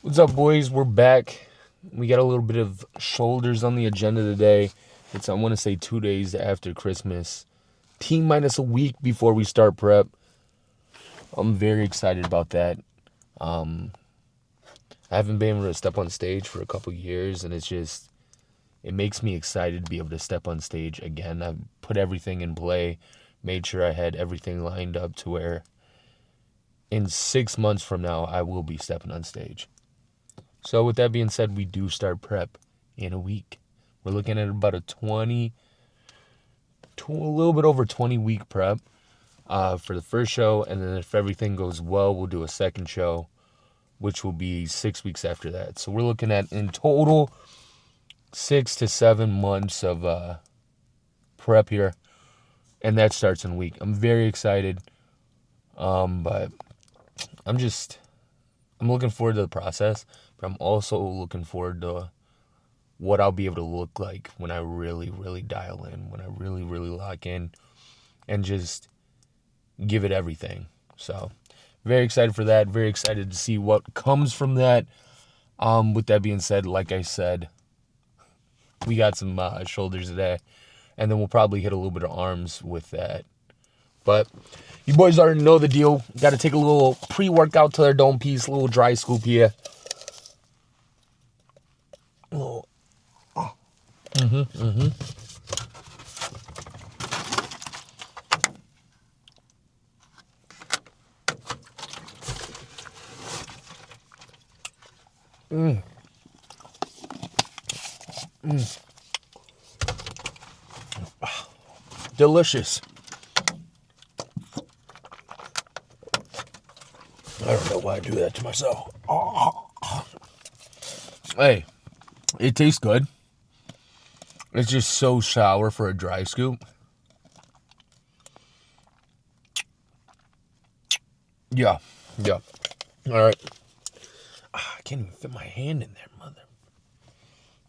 What's up, boys? We're back. We got a little bit of shoulders on the agenda today. It's, I want to say, 2 days after Christmas. T minus a week before we start prep. I'm very excited about that. I haven't been able to step on stage for a couple years, and it makes me excited to be able to step on stage again. I've put everything in play, made sure I had everything lined up to where in 6 months from now, I will be stepping on stage. So with that being said, we do start prep in a week. We're looking at about a little bit over 20 week prep for the first show. And then if everything goes well, we'll do a second show, which will be 6 weeks after that. So we're looking at in total 6 to 7 months of prep here. And that starts in a week. I'm very excited. But I'm looking forward to the process, but I'm also looking forward to what I'll be able to look like when I really, really dial in, when I really, really lock in and just give it everything. So very excited for that. Very excited to see what comes from that. With that being said, like I said, we got some shoulders today, and then we'll probably hit a little bit of arms with that. But you boys already know the deal. Got to take a little pre-workout to their dome piece, a little dry scoop here. A little. Delicious. I don't know why I do that to myself. Hey, it tastes good. It's just so sour for a dry scoop. Yeah. All right. I can't even fit my hand in there,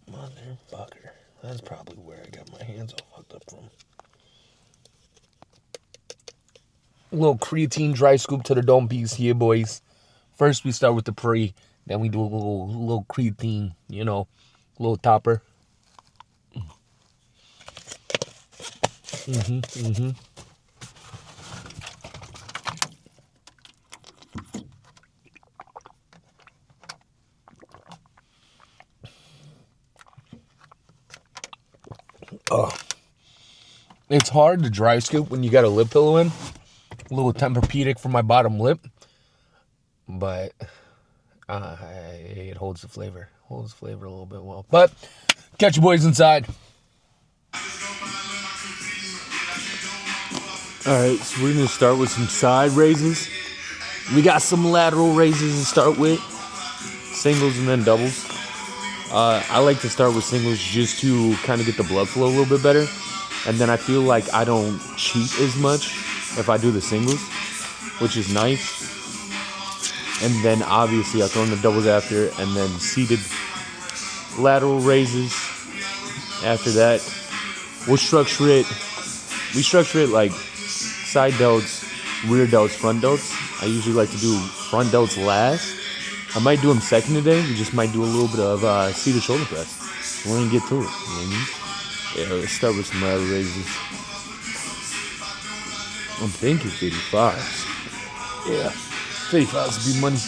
motherfucker. That's probably where I got my hands all fucked up from. A little creatine dry scoop to the dome piece here, boys. First we start with the pre, then we do a little creatine, little topper. It's hard to dry scoop when you got a lip pillow in. A little Tempur-Pedic for my bottom lip. But it holds the flavor. Holds the flavor a little bit well. But catch you boys inside. Alright, so we're going to start with some side raises. We got some lateral raises to start with. Singles and then doubles. I like to start with singles just to kind of get the blood flow a little bit better. And then I feel like I don't cheat as much if I do the singles, which is nice. And then obviously I throw in the doubles after, and then seated lateral raises after that. We structure it like side delts, rear delts, front delts. I usually like to do front delts last. I might do them second today. We just might do a little bit of seated shoulder press. We're going to get to it. You know what I mean? Yeah, let's start with some lateral raises. I'm thinking 55s. Yeah, 55s would be money.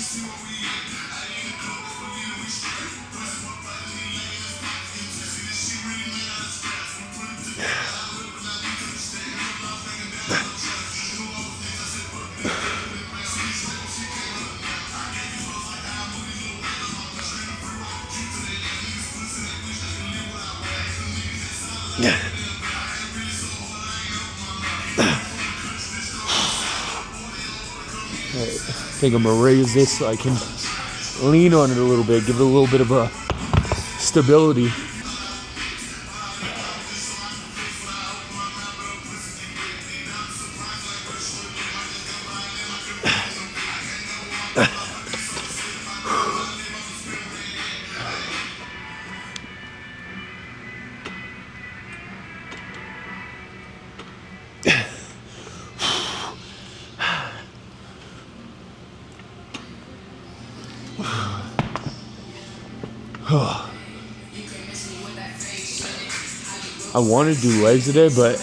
Yeah. I think I'm gonna raise this so I can lean on it a little bit, give it a little bit of a stability. I want to do legs today, but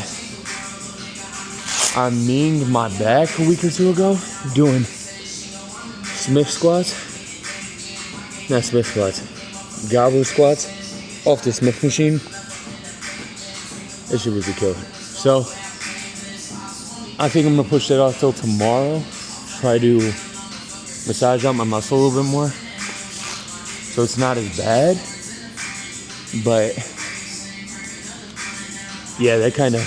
I meaned my back a week or two ago doing Smith squats. Not Smith squats. Gobbler squats off the Smith machine. That shit was a killer. So, I think I'm going to push that off till tomorrow. Try to massage out my muscle a little bit more. So it's not as bad. But, yeah, that kind of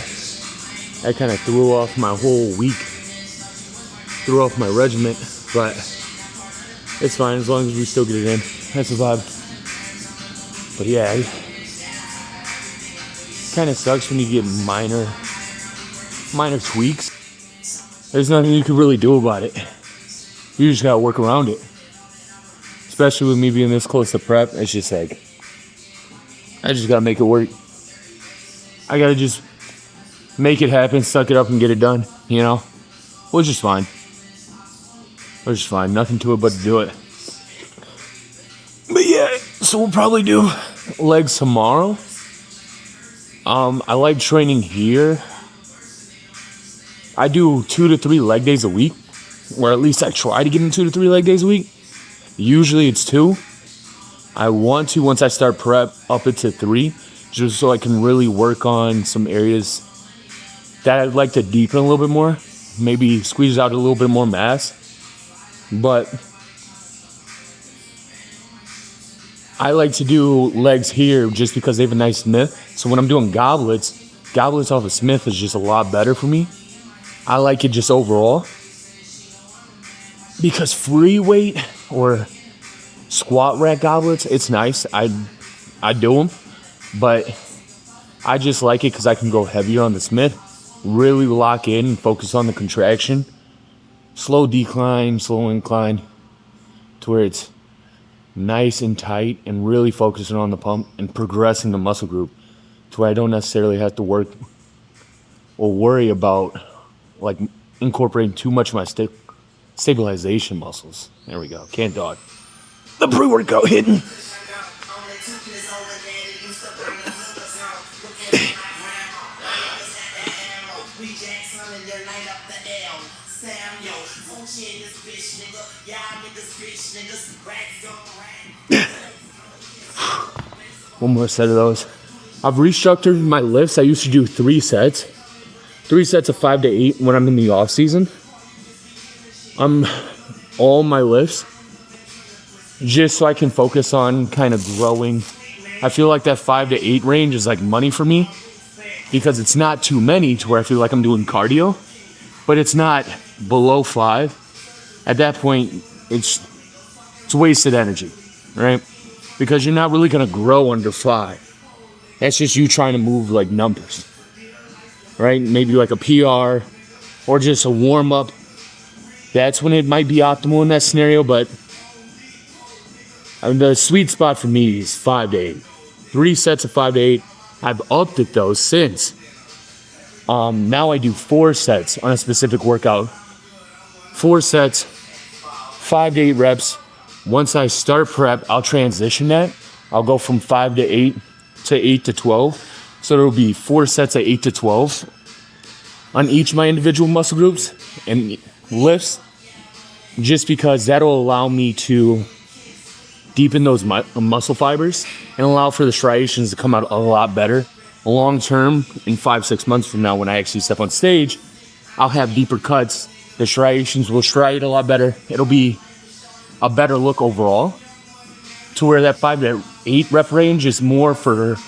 threw off my whole week. Threw off my regimen. But it's fine as long as we still get it in. That's the vibe. But yeah, it kind of sucks when you get minor tweaks. There's nothing you can really do about it. You just gotta work around it. Especially with me being this close to prep, it's just like, I just gotta make it work. I gotta just make it happen, suck it up, and get it done, you know? Which is fine. Nothing to it but to do it. But yeah, so we'll probably do legs tomorrow. I like training here. I do 2 to 3 leg days a week, or at least I try to get in 2 to 3 leg days a week. Usually it's 2. I want to, once I start prep, up it to 3, just so I can really work on some areas that I'd like to deepen a little bit more, maybe squeeze out a little bit more mass. But I like to do legs here just because they have a nice Smith. So when I'm doing goblets off of Smith is just a lot better for me. I like it just overall. Because free weight or squat rack goblets, it's nice. I do them. But I just like it because I can go heavier on the Smith. Really lock in and focus on the contraction. Slow decline, slow incline. To where it's nice and tight and really focusing on the pump and progressing the muscle group. To where I don't necessarily have to work or worry about like incorporating too much of my stabilization muscles. There we go. Can't dog. The pre-workout hitting. One more set of those. I've restructured my lifts. I used to do 3 sets. 3 sets of 5 to 8 when I'm in the off season. All my lifts, just so I can focus on kind of growing. I feel like that 5 to 8 range is like money for me because it's not too many to where I feel like I'm doing cardio, but it's not below 5. At that point, it's wasted energy, right? Because you're not really gonna grow under 5. That's just you trying to move like numbers, right? Maybe like a PR or just a warm up. That's when it might be optimal in that scenario, but the sweet spot for me is 5 to 8. 3 sets of 5 to 8. I've upped it though since. Now I do 4 sets on a specific workout. 4 sets, 5 to 8 reps. Once I start prep, I'll transition that. I'll go from 5 to 8 to 8 to 12. So there'll be 4 sets of 8 to 12 on each of my individual muscle groups and lifts, just because that'll allow me to deepen those muscle fibers and allow for the striations to come out a lot better. Long term, in 5-6 months from now, when I actually step on stage, I'll have deeper cuts. The striations will striate a lot better. It'll be a better look overall, to where that 5 to 8 rep range is more for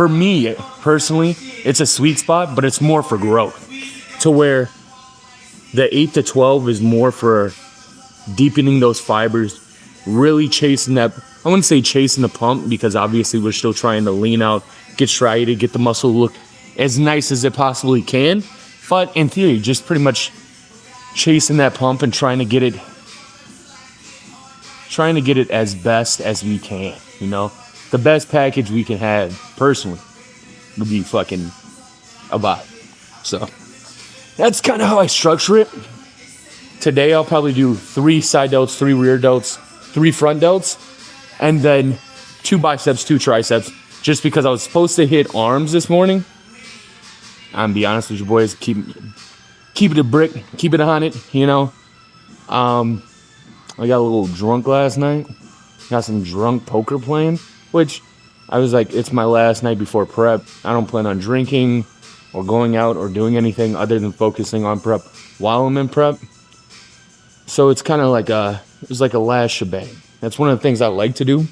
me personally. It's a sweet spot, but it's more for growth, to where the 8 to 12 is more for deepening those fibers, really chasing that. I wouldn't say chasing the pump, because obviously we're still trying to lean out, get striated, get the muscle look as nice as it possibly can. But in theory, just pretty much chasing that pump and trying to get it as best as we can, you know? The best package we can have, personally, would be fucking a vibe. So, that's kind of how I structure it. Today, I'll probably do 3 side delts, 3 rear delts, 3 front delts. and then 2 biceps, 2 triceps, just because I was supposed to hit arms this morning. I'm gonna be honest with you boys, keep it a brick, keep it 100, you know. I got a little drunk last night. Got some drunk poker playing, which I was like, it's my last night before prep. I don't plan on drinking or going out or doing anything other than focusing on prep while I'm in prep. So it's kind of like it was like a last shebang. That's one of the things I like to do.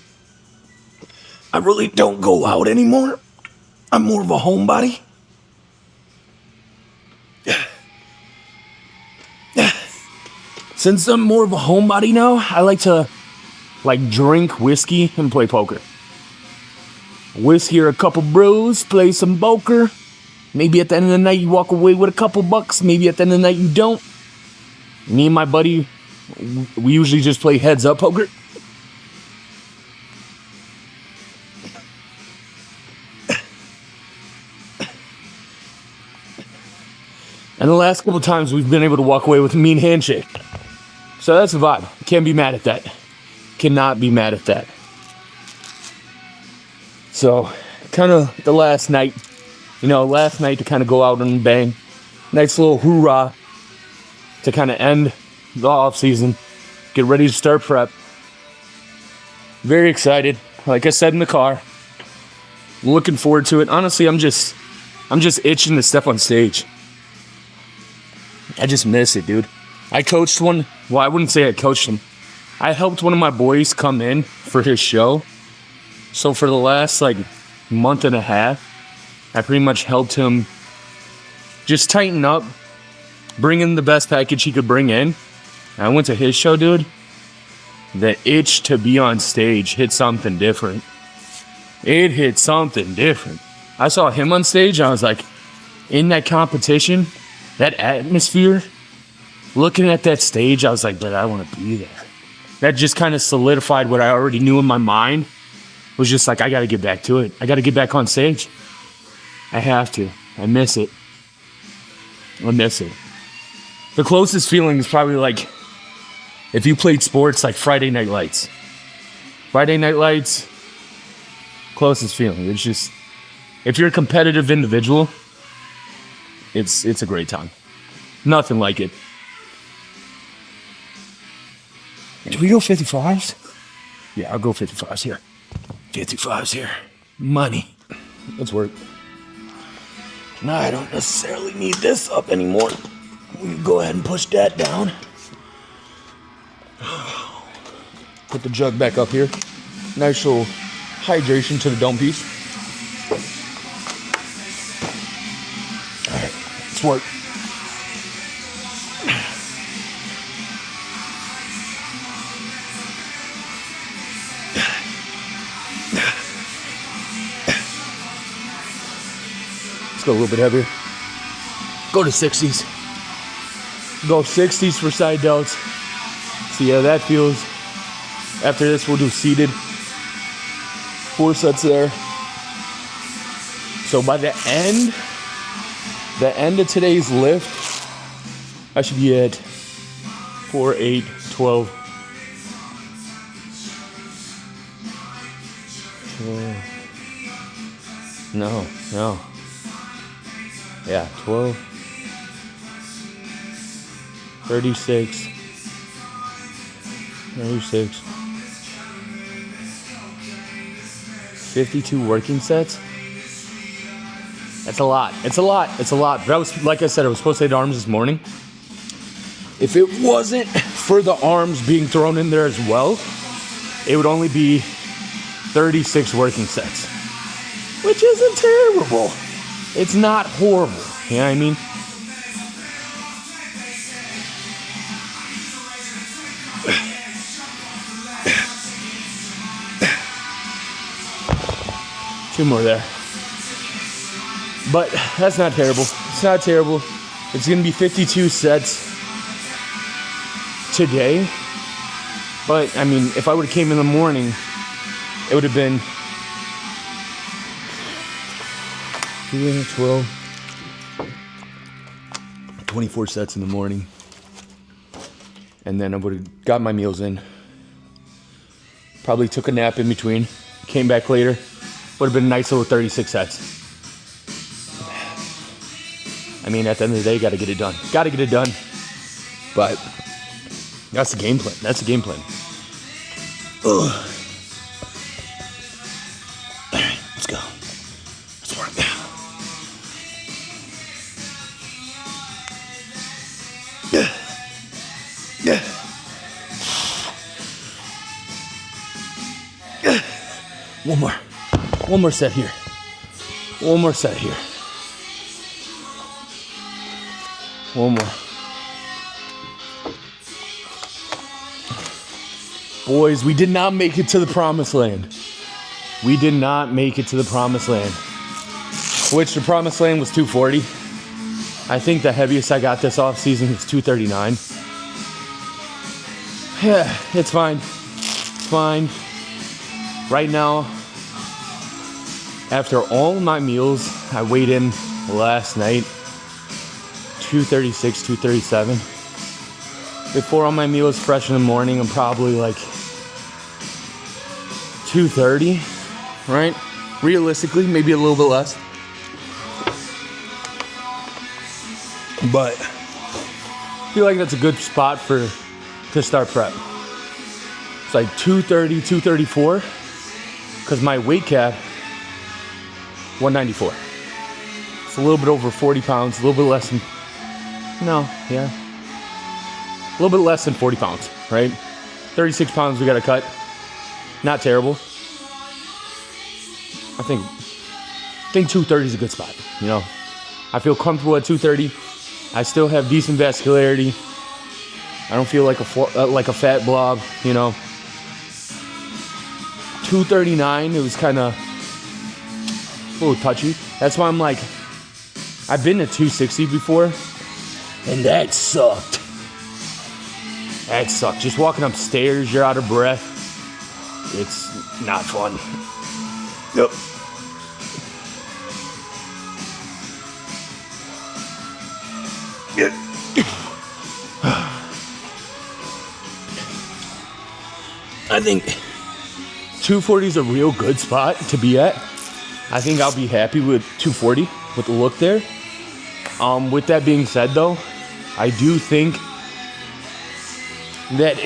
I really don't go out anymore. I'm more of a homebody. Since I'm more of a homebody now, I like to drink whiskey and play poker. Whiskey or a couple brews, play some poker. Maybe at the end of the night you walk away with a couple bucks. Maybe at the end of the night you don't. Me and my buddy, we usually just play heads up poker. And the last couple times we've been able to walk away with a mean handshake. So that's the vibe. Can't be mad at that. Cannot be mad at that. So, kind of the last night, to kind of go out and bang. Nice little hoorah to kind of end the off season. Get ready to start prep. Very excited. Like I said in the car, looking forward to it. Honestly, I'm just itching to step on stage. I just miss it, dude. I coached one. Well, I wouldn't say I coached him. I helped one of my boys come in for his show. So for the last month and a half, I pretty much helped him just tighten up, bring in the best package he could bring in. I went to his show, dude. The itch to be on stage hit something different. It hit something different. I saw him on stage. I was like, in that competition, that atmosphere, looking at that stage, I was like, but I want to be there. That just kind of solidified what I already knew in my mind. It was just like, I got to get back to it. I got to get back on stage. I have to. I miss it. I miss it. The closest feeling is probably like if you played sports like Friday Night Lights. Friday Night Lights, closest feeling. It's just, if you're a competitive individual, it's a great time. Nothing like it. Do we go 55s? Yeah, I'll go 55s here. 55s here. Money. Let's work. No, I don't necessarily need this up anymore. We can go ahead and push that down. Put the jug back up here. Nice little hydration to the dome piece. Alright, let's work. Let's go a little bit heavier. Go to 60s. Go 60s for side delts. See how that feels. After this, we'll do seated. 4 sets there. So by the end of today's lift, I should be at 4, 8, 12. 12. No. Yeah, 12. 36. 52 working sets. That's a lot. It's a lot. That was, like I said, I was supposed to hit arms this morning. If it wasn't for the arms being thrown in there as well, it would only be 36 working sets, which isn't terrible. It's not horrible. You know what I mean? Two more there. But that's not terrible. It's not terrible. It's going to be 52 sets today. But, I mean, if I would have came in the morning, it would have been 12, 24 sets in the morning. And then I would have got my meals in. Probably took a nap in between. Came back later. Would have been a nice little 36 sets. I mean, at the end of the day, got to get it done. Got to get it done. But that's the game plan. That's the game plan. Ugh. All right, let's go. Let's work now. One more set here. One more set here. One more. Boys, we did not make it to the promised land. We did not make it to the promised land. Which the promised land was 240. I think the heaviest I got this off season was 239. Yeah, it's fine. It's fine. Right now, after all my meals, I weighed in last night, 236, 237. Before all my meals, fresh in the morning, I'm probably like 230, right? Realistically, maybe a little bit less. But I feel like that's a good spot to start prep. It's like 230, 234, because my weight cap, 194. It's a little bit over 40 pounds, a little bit less than, a little bit less than 40 pounds, right? 36 pounds we got to cut. Not terrible. I think 230 is a good spot, I feel comfortable at 230. I still have decent vascularity. I don't feel like a fat blob, 239, it was kind of a little touchy. That's why I'm like, I've been at 260 before, and that sucked. That sucked. Just walking upstairs, you're out of breath. It's not fun. Yep. I think 240 is a real good spot to be at. I think I'll be happy with 240 with the look there. With that being said, though, I do think that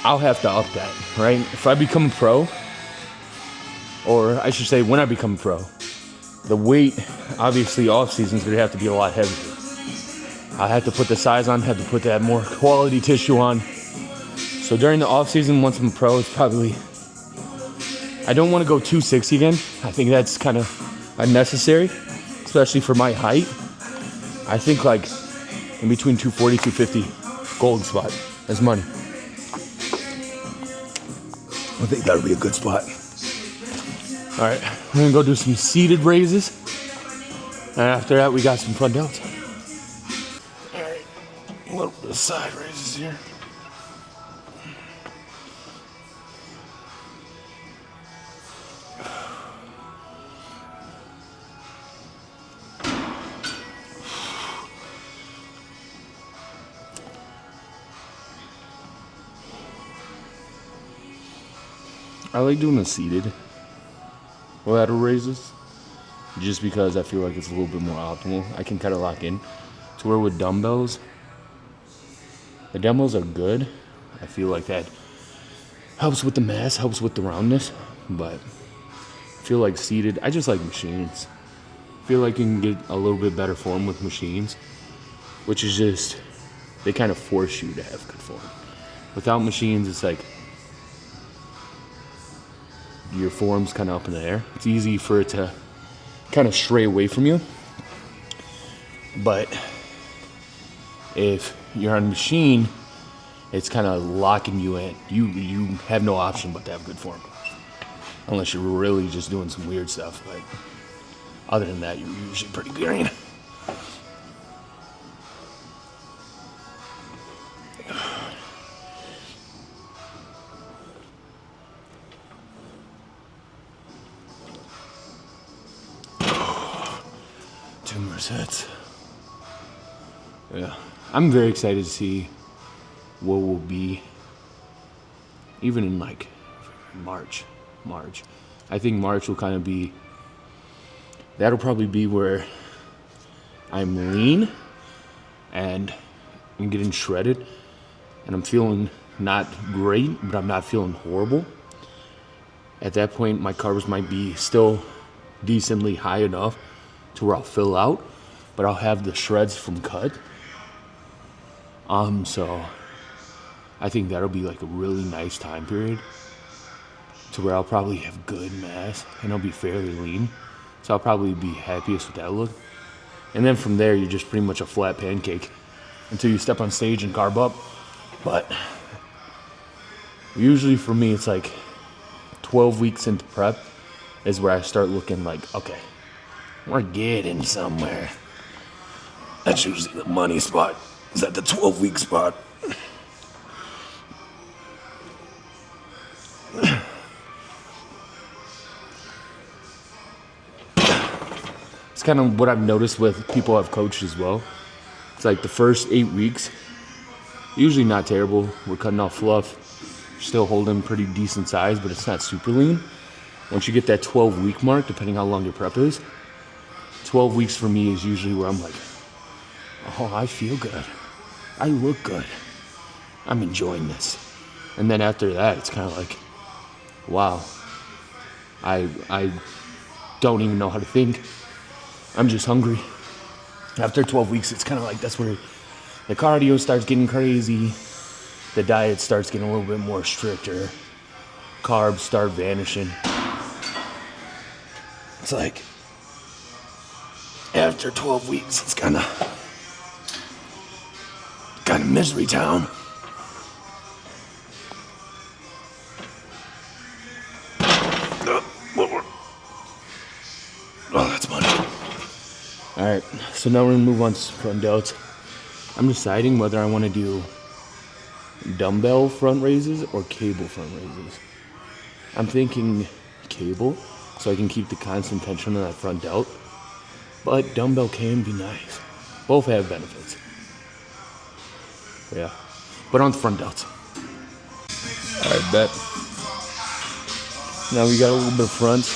I'll have to up that, right? If I become a pro, or I should say when I become a pro, the weight, obviously off season is going to have to be a lot heavier. I have to put the size on, have to put that more quality tissue on. So during the off season, once I'm a pro, it's probably, I don't want to go 260 again. I think that's kind of unnecessary, especially for my height. I think like in between 240, 250, gold spot as money. I think that would be a good spot. All right, we're gonna go do some seated raises. And after that, we got some front delts. All right, a little bit of side raises here. I like doing the seated lateral raises just because I feel like it's a little bit more optimal. I can kind of lock in to where with dumbbells, the dumbbells are good. I feel like that helps with the mass, helps with the roundness, but I feel like seated, I just like machines. I feel like you can get a little bit better form with machines, which is just, they kind of force you to have good form. Without machines, it's like, your form's kind of up in the air. It's easy for it to kind of stray away from you. But if you're on a machine, it's kind of locking you in. You have no option but to have good form. Unless you're really just doing some weird stuff. But other than that, you're usually pretty green. Two more sets. Yeah, I'm very excited to see what will be even in like March. I think March will kind of be, that'll probably be where I'm lean and I'm getting shredded and I'm feeling not great, but I'm not feeling horrible. At that point, my carbs might be still decently high enough to where I'll fill out, but I'll have the shreds from cut. So I think that'll be like a really nice time period to where I'll probably have good mass and I'll be fairly lean. So I'll probably be happiest with that look. And then from there, you're just pretty much a flat pancake until you step on stage and carb up. But usually for me, it's like 12 weeks into prep is where I start looking like, okay, we're getting somewhere. That's usually the money spot. Is that the 12-week spot? It's kind of what I've noticed with people I've coached as well. It's like the first 8 weeks, usually not terrible. We're cutting off fluff, still holding pretty decent size, but it's not super lean. Once you get that 12-week mark, depending how long your prep is, 12 weeks for me is usually where I'm like, oh, I feel good. I look good. I'm enjoying this. And then after that, it's kind of like, wow, I don't even know how to think. I'm just hungry. After 12 weeks, it's kind of like that's where the cardio starts getting crazy. The diet starts getting a little bit more stricter. Carbs start vanishing. It's like, after 12 weeks, it's kind of misery town. Oh, that's money. All right, so now we're gonna move on to front delts. I'm deciding whether I want to do dumbbell front raises or cable front raises. I'm thinking cable, so I can keep the constant tension on that front delt. But dumbbell can be nice. Both have benefits. Yeah, but on the front delts. All right, bet. Now we got a little bit of fronts.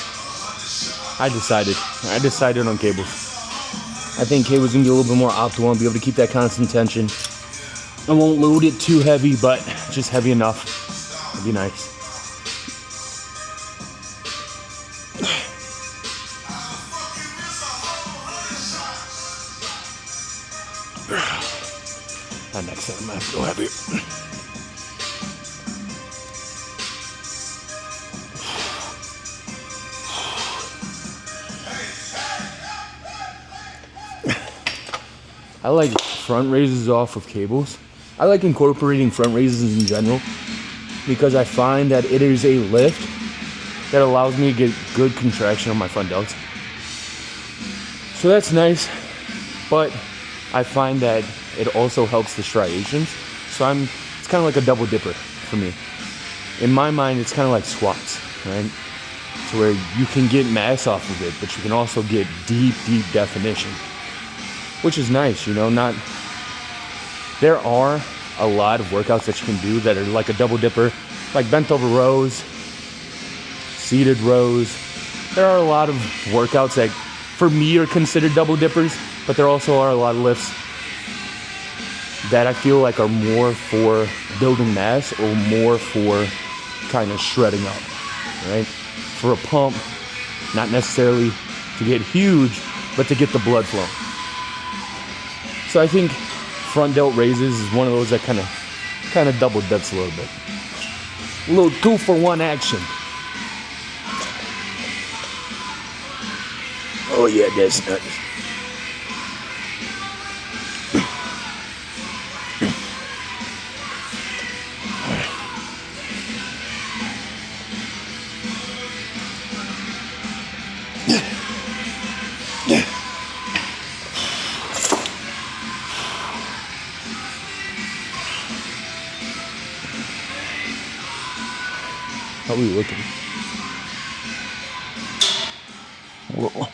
I decided on cables. I think cable's gonna be a little bit more optimal and be able to keep that constant tension. I won't load it too heavy, but just heavy enough. It'd be nice. Next time I'm gonna have to go heavier. I like front raises off of cables. I like incorporating front raises in general because I find that it is a lift that allows me to get good contraction on my front delts. So that's nice, but I find that it also helps the striations. So it's kind of like a double dipper for me. In my mind, it's kind of like squats, right? To where you can get mass off of it, but you can also get deep definition, which is nice, you know. There are a lot of workouts that you can do that are like a double dipper, like bent over rows, seated rows. There are a lot of workouts that for me are considered double dippers, but there also are a lot of lifts that I feel like are more for building mass or more for kind of shredding up, right? For a pump, not necessarily to get huge, but to get the blood flow. So I think front delt raises is one of those that kind of double dips a little bit. A little 2-for-1 action. Oh yeah, that's nice. How are we looking? Whoa.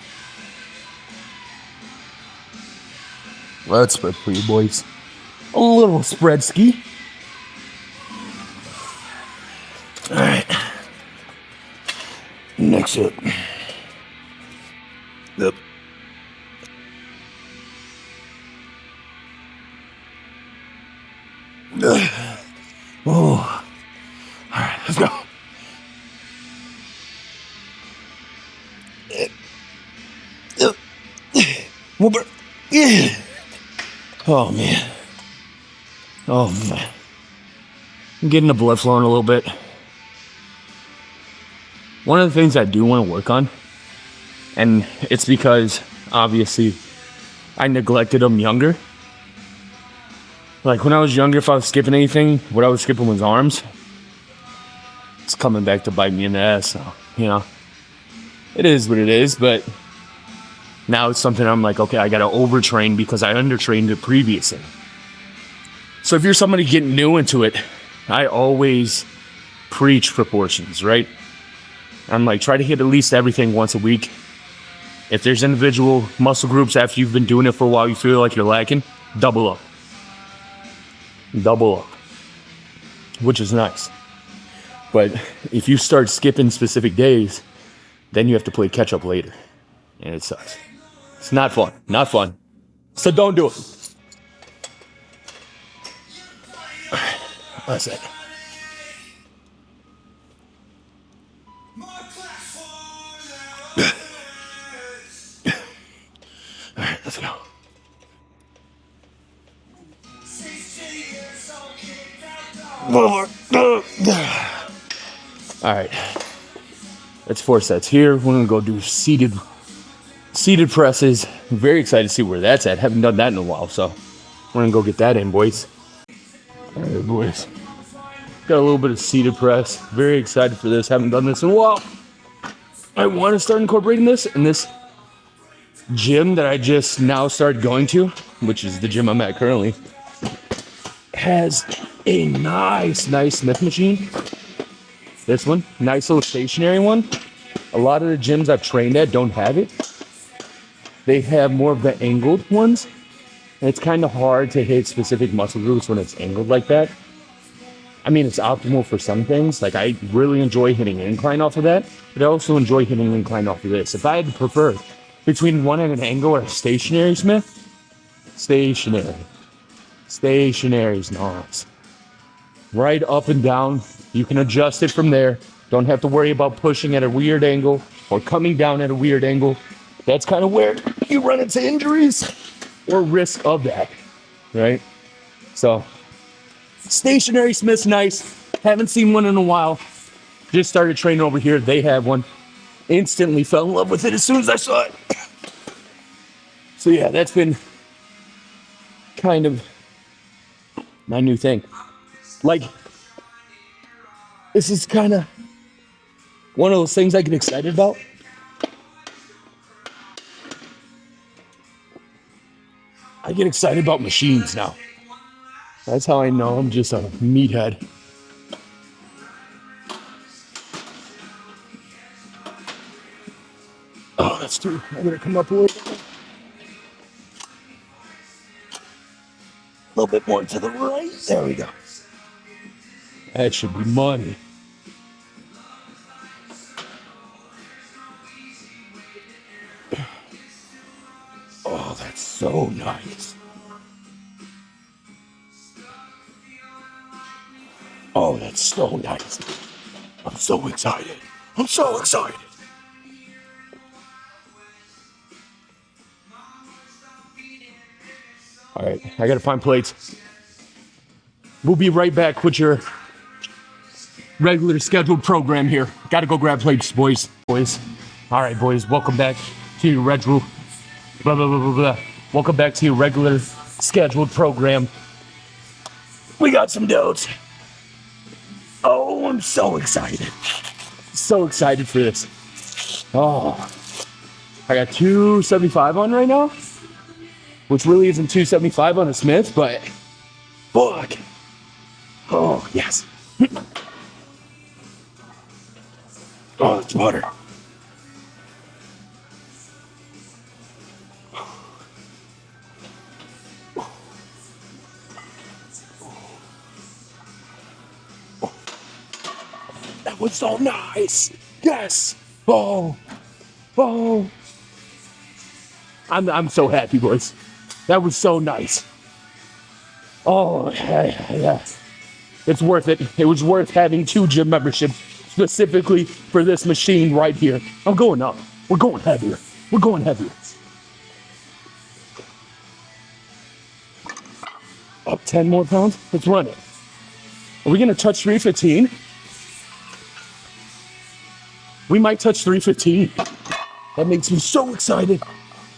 Let's spread for you boys. A little spread ski. All right. Next up. Yep. Oh. All right, let's go. Yeah. Oh man. Oh man. I'm getting the blood flowing a little bit. One of the things I do want to work on, and it's because obviously I neglected them younger. Like when I was younger, if I was skipping anything, what I was skipping was arms. It's coming back to bite me in the ass, so, you know. It is what it is, but now it's something I'm like, okay, I gotta overtrain because I undertrained it previously. So if you're somebody getting new into it, I always preach proportions, right? I'm like, try to hit at least everything once a week. If there's individual muscle groups after you've been doing it for a while, you feel like you're lacking, double up. Double up. Which is nice. But if you start skipping specific days, then you have to play catch up later. And it sucks. It's not fun. Not fun. So don't do it. That's it. All right, let's go. All right. That's 4 sets here. We're gonna go do seated presses. I'm very excited to see where that's at. Haven't done that in a while, so we're gonna go get that in, boys. All right, boys. Got a little bit of seated press. Very excited for this. Haven't done this in a while. I want to start incorporating this in this gym that I just now started going to, which is the gym I'm at currently. Has a nice Smith machine. This one, nice little stationary one. A lot of the gyms I've trained at don't have it. They have more of the angled ones. And it's kind of hard to hit specific muscle groups when it's angled like that. I mean, it's optimal for some things. Like, I really enjoy hitting incline off of that, but I also enjoy hitting incline off of this. If I had to prefer between one at an angle or a stationary Smith, stationary. Stationary's nice. Right up and down. You can adjust it from there. Don't have to worry about pushing at a weird angle or coming down at a weird angle. That's kind of where you run into injuries or risk of that, right? So, stationary Smith's nice. Haven't seen one in a while. Just started training over here. They have one. Instantly fell in love with it as soon as I saw it. So yeah, that's been kind of my new thing. Like, this is kind of one of those things I get excited about. I get excited about machines now. That's how I know I'm just a meathead. Oh, that's true. I'm gonna come up a little bit more to the right. There we go. That should be money. Oh, that's so nice. Oh, that's so nice. I'm so excited. I'm so excited. All right, I gotta find plates. We'll be right back with your regular scheduled program here. Gotta go grab plates, boys. All right, boys, welcome back to your retro. Blah, blah, blah, blah, blah. Welcome back to your regular scheduled program. We got some notes. Oh, I'm so excited. So excited for this. Oh, I got 275 on right now, which really isn't 275 on a Smith, but fuck. Oh, yes. Oh, it's butter. That was so nice. Yes. Oh. Oh. I'm so happy, boys. That was so nice. Oh, yeah. It's worth it. It was worth having 2 gym memberships specifically for this machine right here. I'm going up. We're going heavier. We're going heavier. Up 10 more pounds. Let's run it. Are we going to touch 315? We might touch 315. That makes me so excited.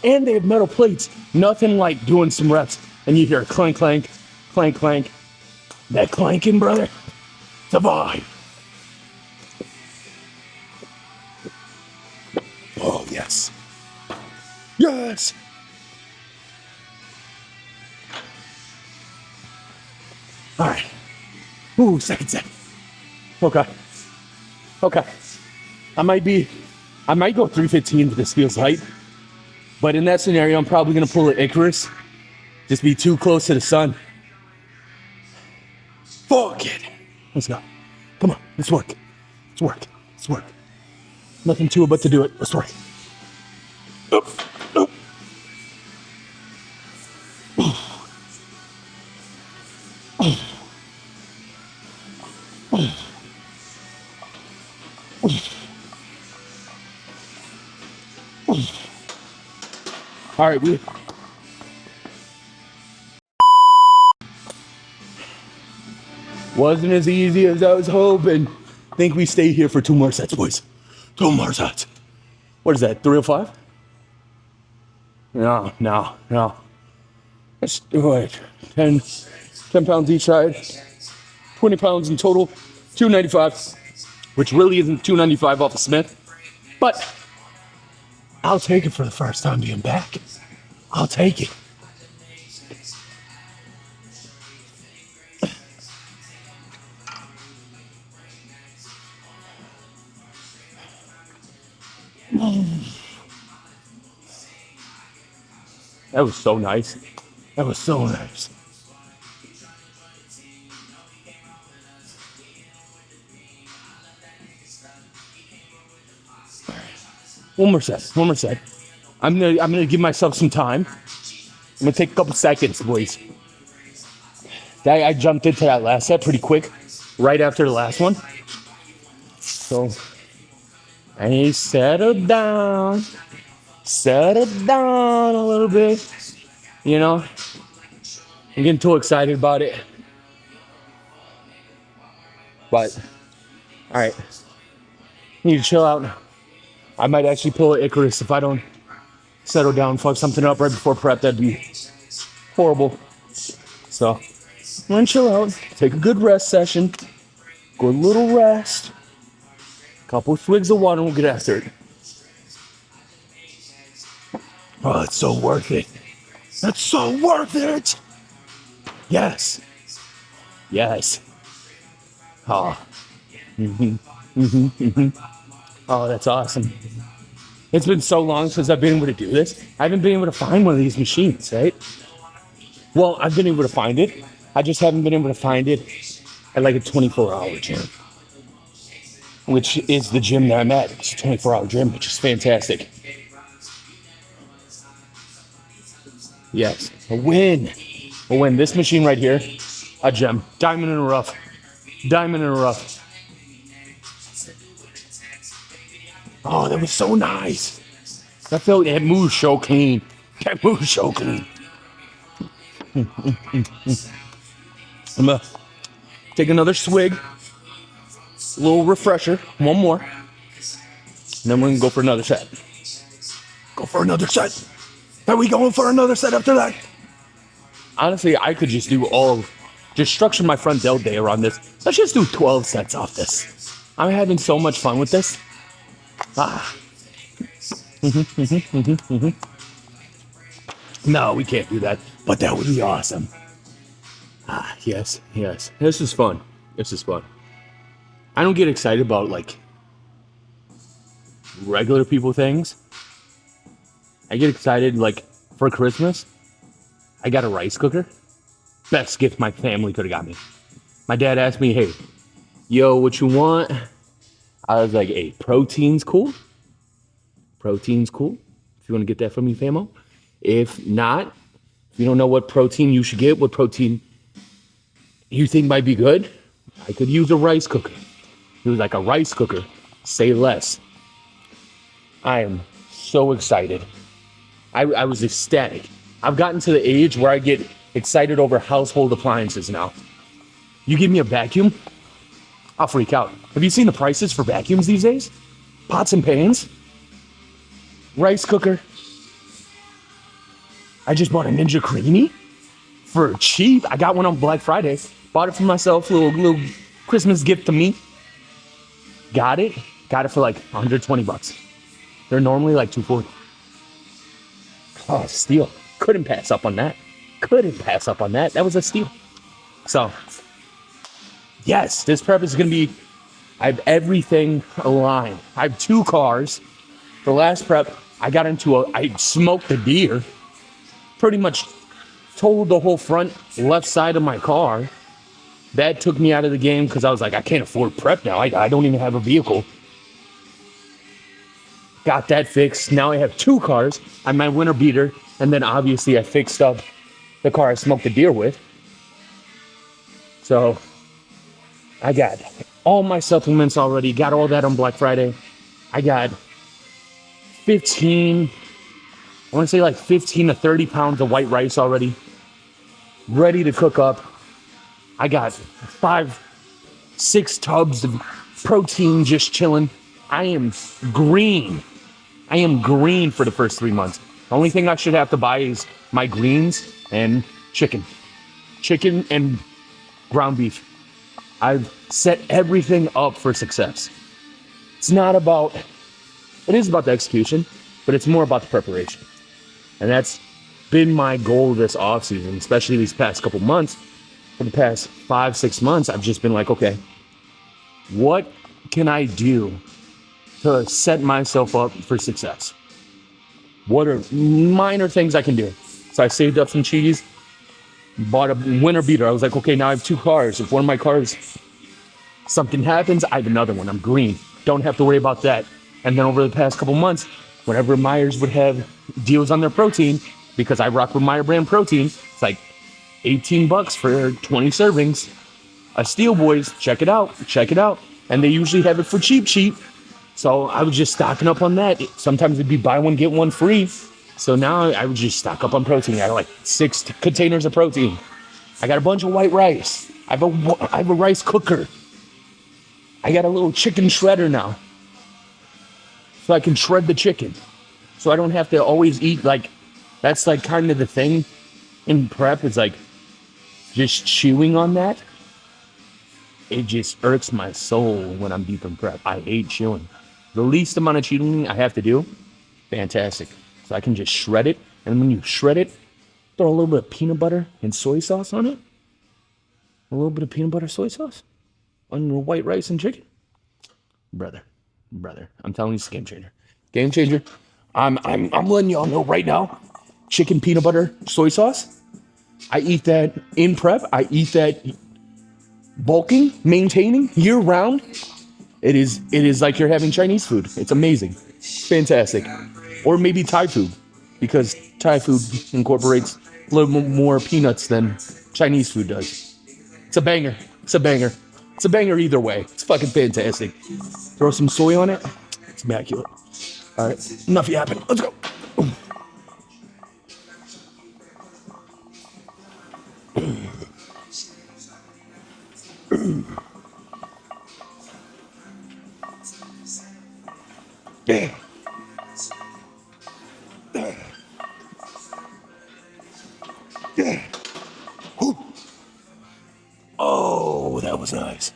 And they have metal plates. Nothing like doing some reps and you hear clank, clank, clank, clank. That clanking, brother, it's a vibe. Oh, yes. Yes. All right. Ooh, second set. Okay. I might go 315 if this feels light. But in that scenario, I'm probably going to pull an Icarus. Just be too close to the sun. Fuck it. Let's go. Come on, let's work. Nothing to it but to do it. Let's work. Up. All right, wasn't as easy as I was hoping. Think we stay here for 2 more sets, boys. 2 more sets. What is that, 305? No. Let's do it. 10 pounds each side. 20 pounds in total. 295, which really isn't 295 off of Smith. But I'll take it for the first time being back. I'll take it. That was so nice. One more set. I'm gonna give myself some time. I'm gonna take a couple seconds, boys. I jumped into that last set pretty quick, right after the last one. So I settled down a little bit. You know, I'm getting too excited about it. But all right, need to chill out. I might actually pull an Icarus if I don't settle down, fuck something up right before prep. That'd be horrible. So I'm gonna chill out, take a good rest session, good little rest, couple swigs of water, and we'll get after it. Oh, it's so worth it. That's so worth it. Yes. Oh. Oh, that's awesome. It's been so long since I've been able to do this. I haven't been able to find one of these machines, right? Well, I've been able to find it. I just haven't been able to find it at like a 24-hour gym, which is the gym that I'm at. It's a 24-hour gym, which is fantastic. Yes, a win. This machine right here, a gem. Diamond in the rough. Oh, that was so nice. I felt that move so clean. I'm gonna take another swig. A little refresher. One more. And then we're gonna go for another set. Are we going for another set after that? Honestly, I could just just structure my front delt day around this. Let's just do 12 sets off this. I'm having so much fun with this. No, we can't do that, but that would be awesome. Yes. This is fun. I don't get excited about like regular people things. I get excited like for Christmas. I got a rice cooker. Best gift my family could have got me. My dad asked me, hey, yo, what you want? I was like, hey, protein's cool. Protein's cool. If you want to get that from me, famo. If not, if you don't know what protein you should get, what protein you think might be good, I could use a rice cooker. He was like, a rice cooker. Say less. I am so excited. I was ecstatic. I've gotten to the age where I get excited over household appliances now. You give me a vacuum, I'll freak out. Have you seen the prices for vacuums these days? Pots and pans, rice cooker. I just bought a Ninja Creamy for cheap. I got one on Black Friday. Bought it for myself, little Christmas gift to me. Got it for like 120 bucks. They're normally like 240. Oh, steal. Couldn't pass up on that. That was a steal. So, yes, this prep is going to be, I have everything aligned. I have 2 cars. The last prep, I smoked a deer. Pretty much totaled the whole front left side of my car. That took me out of the game because I was like, I can't afford prep now. I don't even have a vehicle. Got that fixed. Now I have 2 cars. I have my winter beater. And then obviously I fixed up the car I smoked the deer with. So I got all my supplements already. Got all that on Black Friday. I got 15 to 30 pounds of white rice already. Ready to cook up. I got 5-6 tubs of protein just chilling. I am green for the first 3 months. The only thing I should have to buy is my greens and chicken and ground beef. I've set everything up for success. It is about the execution, but it's more about the preparation. And that's been my goal this offseason, especially these past couple months. For the past 5-6 months, I've just been like, okay, what can I do to set myself up for success? What are minor things I can do? So I saved up some cheese, bought a winter beater. I was like, okay, now I have 2 cars. If one of my cars, something happens, I have another one. I'm green. Don't have to worry about that. And then over the past couple months, whenever Myers would have deals on their protein, because I rock with Meyer brand protein, it's like $18 for 20 servings. A steal, boys. Check it out. And they usually have it for cheap. So I was just stocking up on that. Sometimes it'd be buy one, get one free. So now I would just stock up on protein. I got like 6 containers of protein. I got a bunch of white rice. I have a rice cooker. I got a little chicken shredder now. So I can shred the chicken. So I don't have to always eat like, that's like kind of the thing in prep. It's like just chewing on that. It just irks my soul when I'm deep in prep. I hate chewing. The least amount of chewing I have to do, fantastic. So I can just shred it. And when you shred it, throw a little bit of peanut butter and soy sauce on it. A little bit of peanut butter soy sauce on your white rice and chicken. Brother, I'm telling you, it's a game changer. Game changer. I'm letting y'all know right now. Chicken peanut butter soy sauce. I eat that in prep. I eat that bulking, maintaining year round. It is like you're having Chinese food. It's amazing. Fantastic. Or maybe Thai food, because Thai food incorporates a little more peanuts than Chinese food does. It's a banger. It's a banger either way. It's fucking fantastic. Throw some soy on it. It's immaculate. All right, enough yapping. Let's go. Yeah. Yeah. Oh, that was nice.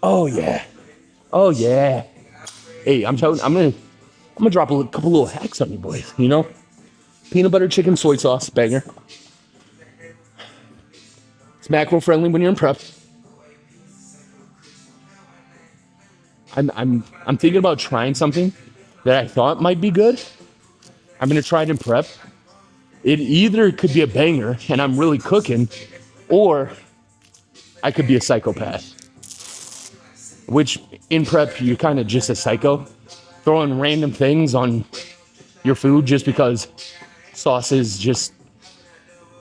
Oh yeah. Hey, I'm gonna drop a couple little hacks on you boys. You know, peanut butter chicken soy sauce, banger. It's macro friendly when you're in prep. I'm thinking about trying something that I thought might be good. I'm gonna try it in prep. It either could be a banger and I'm really cooking, or I could be a psychopath. which in prep, you're kind of just a psycho, throwing random things on your food just because sauces just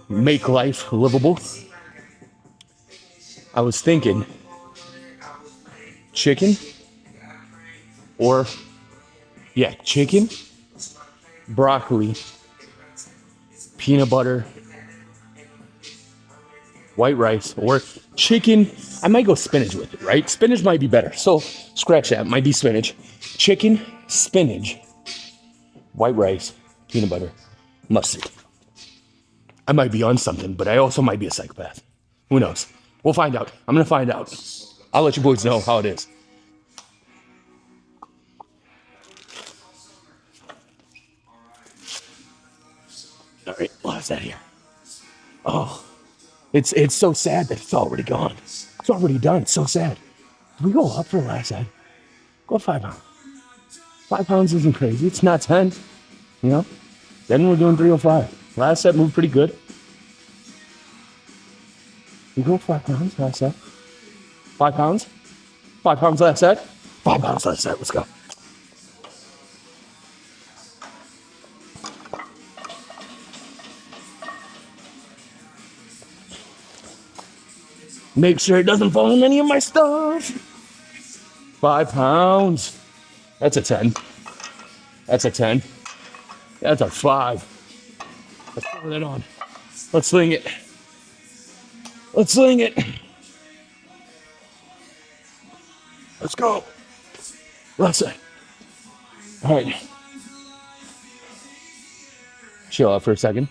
make life livable. I was thinking chicken or, chicken, broccoli, peanut butter, white rice, or chicken. I might go spinach with it, right? Spinach might be better. So scratch that. Might be spinach. Chicken, spinach, white rice, peanut butter, mustard. I might be on something, but I also might be a psychopath. Who knows? We'll find out. I'm going to find out. I'll let you boys know how it is. All right, what's that here? Oh, it's so sad that it's already gone. It's already done. So sad. Did we go up for last set? Go 5 pounds. 5 pounds isn't crazy. It's not 10. You know? Then we're doing 305. Last set moved pretty good. We go 5 pounds last set. 5 pounds? 5 pounds last set? 5 pounds last set. Let's go. Make sure it doesn't fall in any of my stuff. 5 pounds. That's a 10. That's a 10. That's a 5. Let's throw that on. Let's sling it. Let's sling it. Let's go. Left side. All right. Chill out for a second,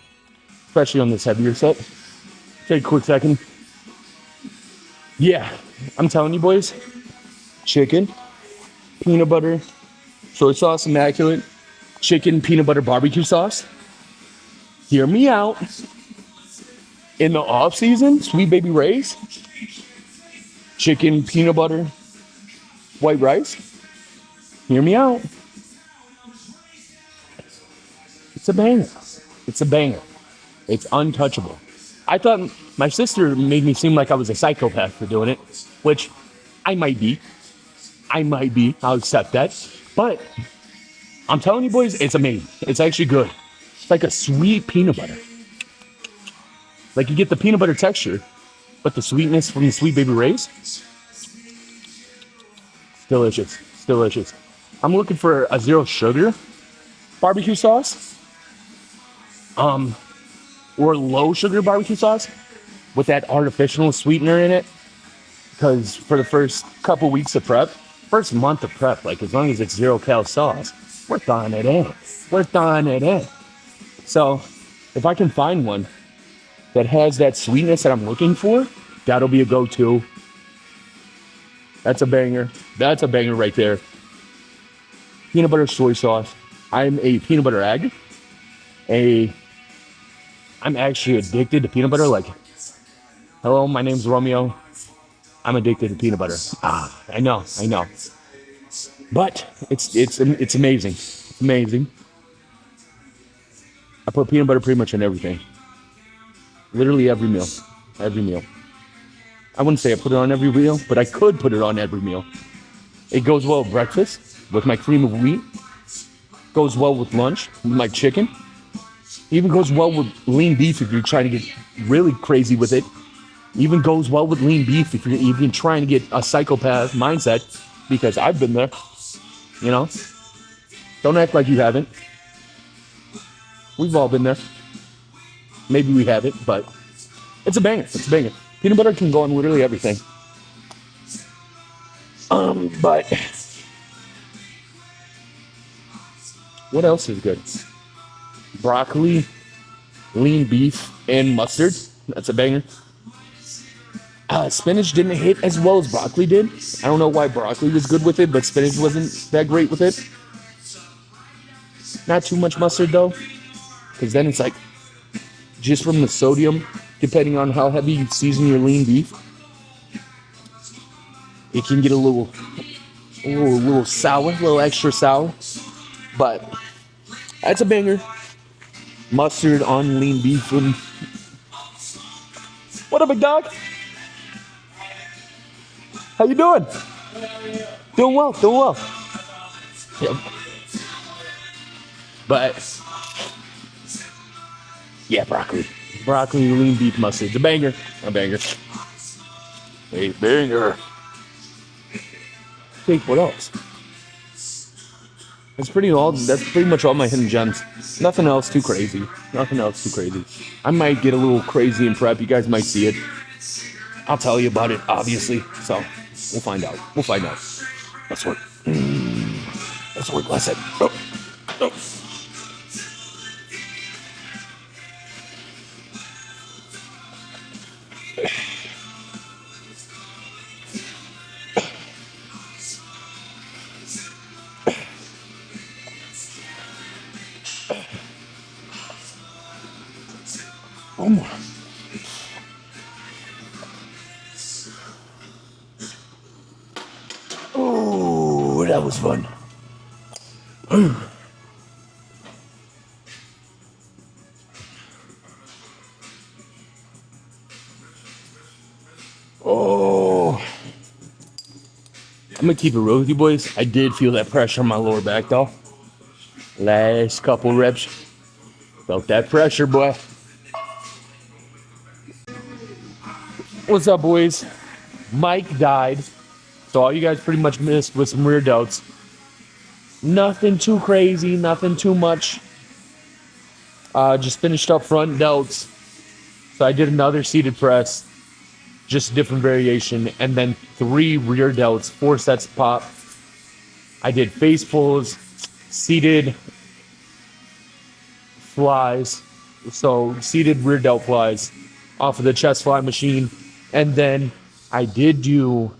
especially on this heavier set. Take a quick second. Yeah, I'm telling you boys, chicken, peanut butter, soy sauce, immaculate, chicken, peanut butter, barbecue sauce. Hear me out. In the off season, Sweet Baby Ray's, chicken, peanut butter, white rice. Hear me out. It's a banger. It's a banger. It's untouchable. I thought my sister made me seem like I was a psychopath for doing it, which I might be. I'll accept that. But I'm telling you boys, it's amazing. It's actually good. It's like a sweet peanut butter. Like you get the peanut butter texture, but the sweetness from the Sweet Baby Ray's. It's delicious. It's delicious. I'm looking for a 0 sugar barbecue sauce. Or low sugar barbecue sauce with that artificial sweetener in it. Because for the first couple weeks of prep, first month of prep, like as long as it's 0 cal sauce, we're throwing it in. We're throwing it in. So if I can find one that has that sweetness that I'm looking for, that'll be a go-to. That's a banger. That's a banger right there. Peanut butter soy sauce. I'm a peanut butter egg. I'm actually addicted to peanut butter. Like, hello, my name's Romeo. I'm addicted to peanut butter. I know. But it's amazing. It's amazing. I put peanut butter pretty much in everything. Literally every meal. Every meal. I wouldn't say I put it on every meal, but I could put it on every meal. It goes well with breakfast with my cream of wheat. Goes well with lunch with my chicken. Even goes well with lean beef if you're trying to get really crazy with it. Even goes well with lean beef if you're even trying to get a psychopath mindset, because I've been there, you know? Don't act like you haven't. We've all been there. Maybe we haven't, but it's a banger. It's a banger. Peanut butter can go on literally everything. But what else is good? Broccoli, lean beef, and mustard. That's a banger. Spinach didn't hit as well as broccoli did. I don't know why broccoli was good with it, but spinach wasn't that great with it. Not too much mustard though, because then it's like just from the sodium, depending on how heavy you season your lean beef, it can get a little sour, a little extra sour. But that's a banger. Mustard on lean beef. And what up, big dog? How you doing? Doing well, doing well. Yep. But yeah, broccoli. Broccoli, lean beef mustard. It's a banger. A banger. A banger. Think what else? That's pretty much all my hidden gems. Nothing else too crazy. Nothing else too crazy. I might get a little crazy in prep. You guys might see it. I'll tell you about it, obviously. So we'll find out. We'll find out. Let's work. Let's work. Let's it. Oh. Oh. One more. Oh, that was fun. Oh. I'm gonna keep it real with you boys. I did feel that pressure on my lower back though. Last couple reps. Felt that pressure, boy. What's up, boys? Mike died. So all you guys pretty much missed with some rear delts. Nothing too crazy, nothing too much. Just finished up front delts. So I did another seated press, just different variation, and then 3 rear delts, 4 sets pop. I did face pulls, seated flies, so seated rear delt flies off of the chest fly machine. And then I did do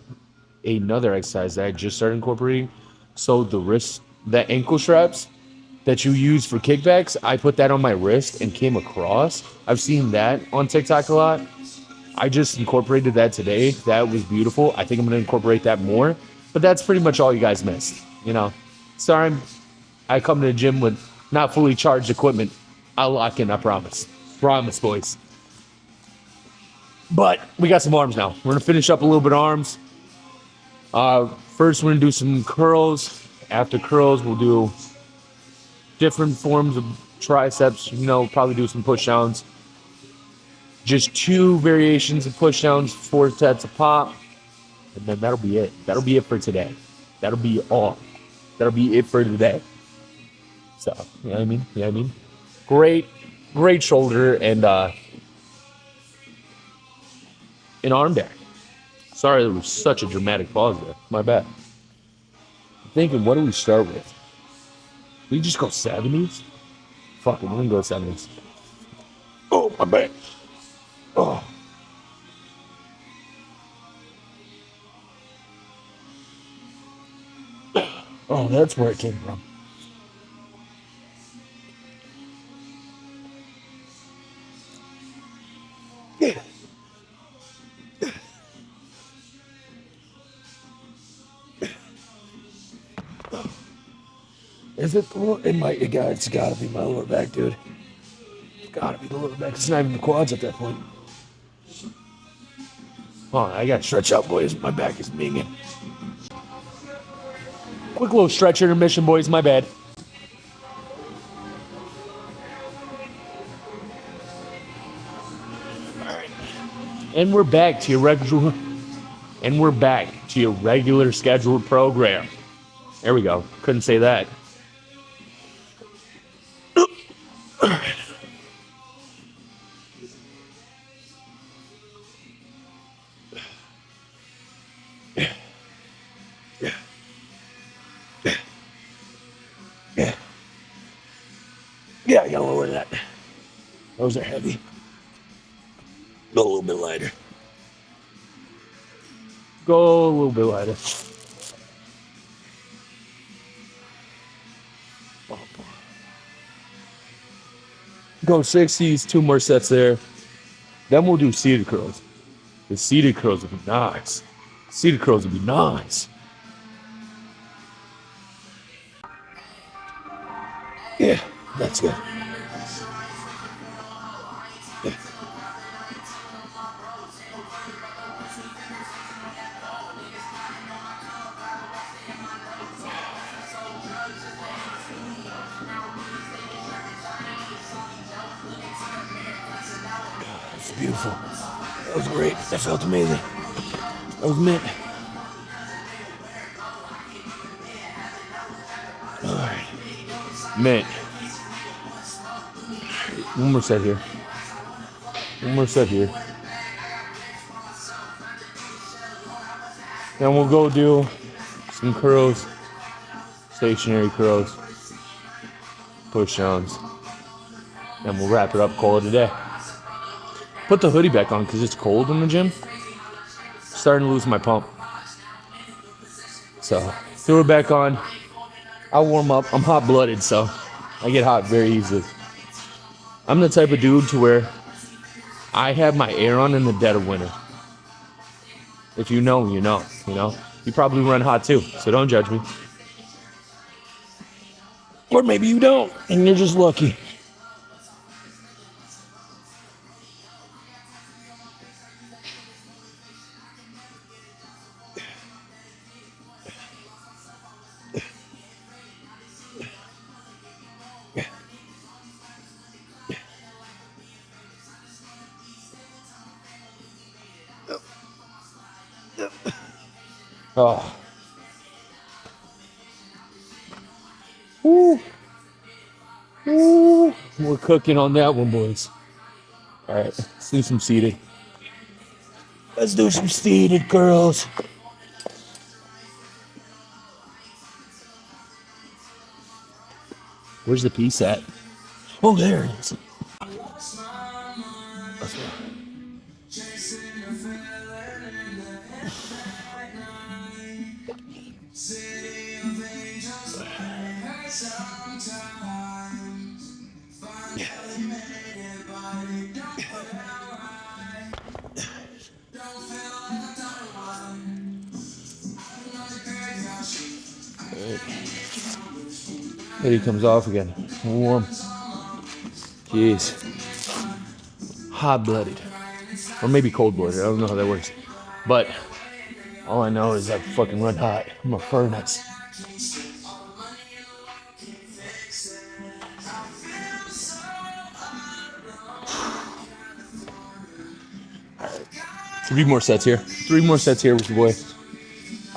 another exercise that I just started incorporating. So the ankle straps that you use for kickbacks, I put that on my wrist and came across. I've seen that on TikTok a lot. I just incorporated that today. That was beautiful. I think I'm going to incorporate that more. But that's pretty much all you guys missed. Sorry, I come to the gym with not fully charged equipment. I'll lock in, I promise. Promise, boys. But we got some arms now. We're going to finish up a little bit of arms. First, we're going to do some curls. After curls, we'll do different forms of triceps. Probably do some push downs. Just 2 variations of push downs, 4 sets of pop. And then that'll be it. That'll be it for today. That'll be all. That'll be it for today. So, you know what I mean? Great shoulder and an arm day. Sorry, there was such a dramatic pause there. My bad. I'm thinking, what do we start with? We just go 70s? Fuck it, we're gonna go 70s. Oh, my back. Oh. Oh, that's where it came from. Yeah. Is it? It's gotta be my lower back, dude. It's gotta be the lower back. It's not even the quads at that point. Oh, I gotta stretch out, boys. My back is minging. Quick little stretch intermission, boys. My bad. All right. And we're back to your regular scheduled program. There we go. Couldn't say that. All right. Yeah, I gotta lower that. Those are heavy. Go a little bit lighter. Go a little bit lighter. Go 60s, 2 more sets there. Then we'll do seated curls. The seated curls would be nice. Seated curls would be nice. Yeah, that's good. Yeah. beautiful. That was great. That felt amazing. That was mint. All right. Mint. One more set here. One more set here. Then we'll go do some curls, stationary curls, push downs, and we'll wrap it up, call it a day. Put the hoodie back on because it's cold in the gym. Starting to lose my pump. So throw it back on. I'll warm up. I'm hot-blooded, so I get hot very easily. I'm the type of dude to where I have my air on in the dead of winter. If you know, you know, you know. You probably run hot too, so don't judge me. Or maybe you don't, and you're just lucky. Oh. Woo. Woo. We're cooking on that one, boys. All right, let's do some seated. Let's do some seated curls. Where's the piece at? Oh, there it is. Let's go. There he comes off again. Warm. Jeez. Hot-blooded. Or maybe cold-blooded. I don't know how that works. But all I know is I fucking run hot. I'm a furnace. Alright. 3 more sets here. 3 more sets here with the boy.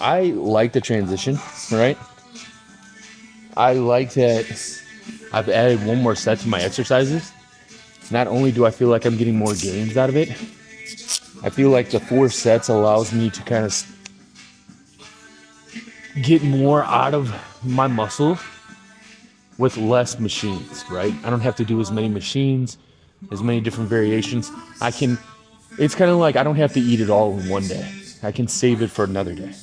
I like the transition, right? I like that I've added 1 more set to my exercises. Not only do I feel like I'm getting more gains out of it, I feel like the 4 sets allows me to kind of get more out of my muscle with less machines, right? I don't have to do as many machines, as many different variations. It's kind of like I don't have to eat it all in one day. I can save it for another day.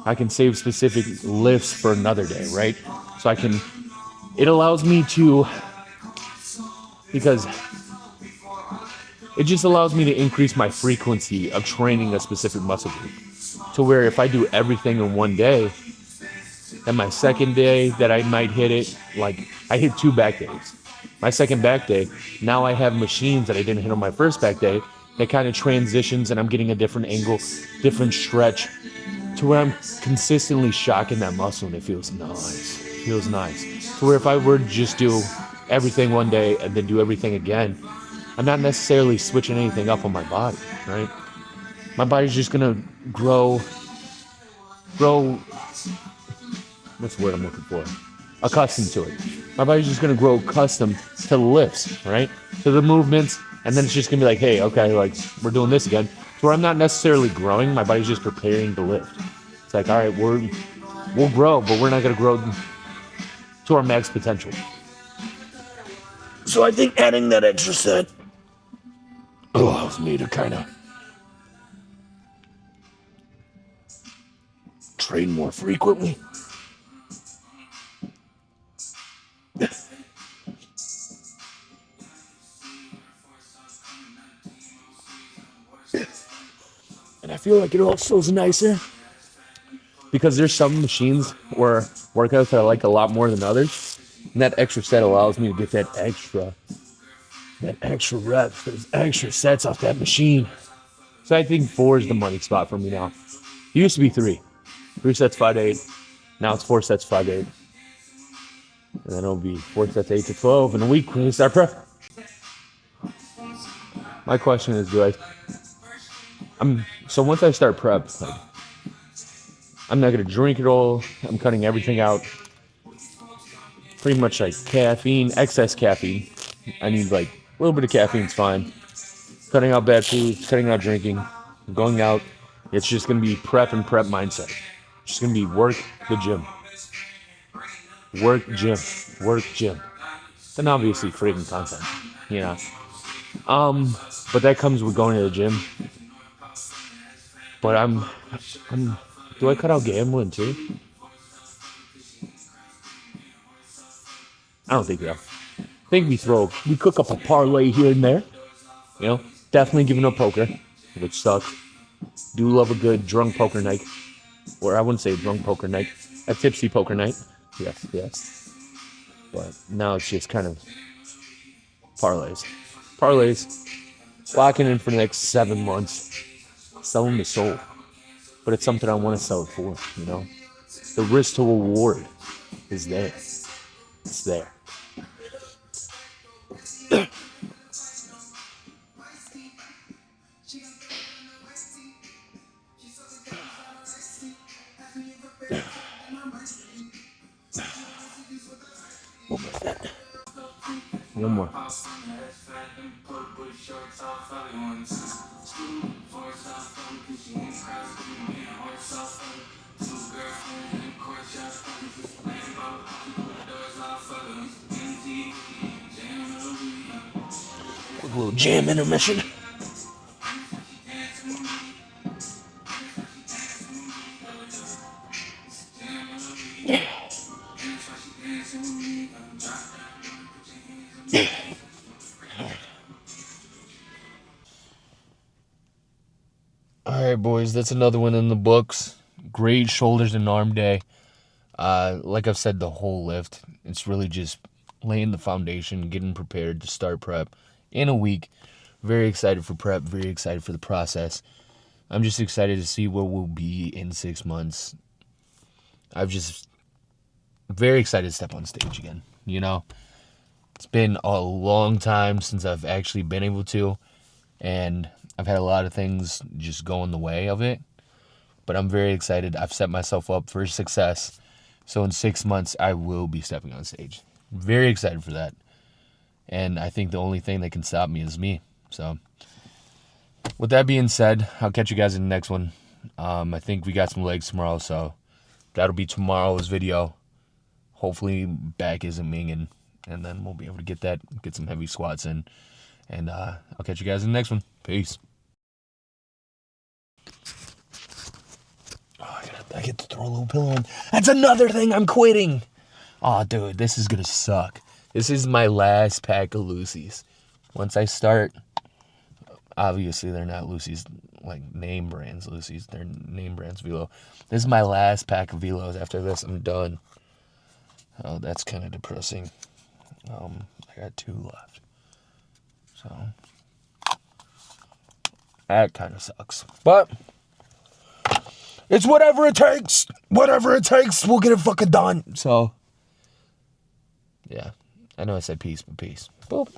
I can save specific lifts for another day, right? So it allows me to, because it just allows me to increase my frequency of training a specific muscle group. To where if I do everything in one day, and my second day that I might hit it, like I hit 2 back days. My second back day, now I have machines that I didn't hit on my first back day that kind of transitions and I'm getting a different angle, different stretch, to where I'm consistently shocking that muscle and it feels nice. It feels nice. To where if I were to just do everything one day and then do everything again, I'm not necessarily switching anything up on my body, right? My body's just gonna grow, what's the word I'm looking for? Accustomed to it. My body's just gonna grow accustomed to the lifts, right? To the movements, and then it's just gonna be like, hey, okay, like we're doing this again. So where I'm not necessarily growing, my body's just preparing to lift. It's like, all right, we'll grow, but we're not gonna grow to our max potential. So I think adding that extra set allows me to kind of train more frequently. And I feel like it also is nicer because there's some machines or workouts that I like a lot more than others. And that extra set allows me to get that extra reps, those extra sets off that machine. So I think 4 is the money spot for me now. It used to be 3. 3 sets, 5 to 8. Now it's 4 sets, 5 to 8. And then it'll be 4 sets, 8 to 12 in a week when we start prep. My question is, so once I start prep, like, I'm not gonna drink it all. I'm cutting everything out. Pretty much like caffeine, excess caffeine. I need like a little bit of caffeine's fine. Cutting out bad foods, cutting out drinking, going out. It's just gonna be prep and prep mindset. It's just gonna be work the gym. Work gym. Work gym. Then obviously freaking content. You know. But that comes with going to the gym. But do I cut out gambling too? I don't think so. I think we cook up a parlay here and there. You know, definitely giving up poker, which sucks. Do love a good drunk poker night. Or I wouldn't say drunk poker night, a tipsy poker night. Yes. But now it's just kind of parlays. Locking in for the next 7 months. Selling the soul. But it's something I want to sell it for, you know? The risk to reward is there. It's there. One more. Quick little jam intermission. Alright, boys, that's another one in the books. Great shoulders and arm day. Like I've said, the whole lift, it's really just laying the foundation, getting prepared to start prep in a week. Very excited for prep, very excited for the process. I'm just excited to see where we'll be in 6 months. I'm just very excited to step on stage again, you know? It's been a long time since I've actually been able to, and I've had a lot of things just go in the way of it, but I'm very excited. I've set myself up for success, so in 6 months, I will be stepping on stage. Very excited for that, and I think the only thing that can stop me is me, so with that being said, I'll catch you guys in the next one. I think we got some legs tomorrow, so that'll be tomorrow's video. Hopefully back isn't minging, and then we'll be able to get some heavy squats in. And I'll catch you guys in the next one. Peace. Oh, I get to throw a little pillow in. That's another thing I'm quitting. Oh, dude, this is going to suck. This is my last pack of Lucy's. Once I start, obviously they're not Lucy's, like name brands Lucy's. They're name brands Velo. This is my last pack of Velos. After this, I'm done. Oh, that's kind of depressing. I got 2 left. So, that kind of sucks. But, it's whatever it takes. Whatever it takes, we'll get it fucking done. So, yeah. I know I said peace, but peace. Boop.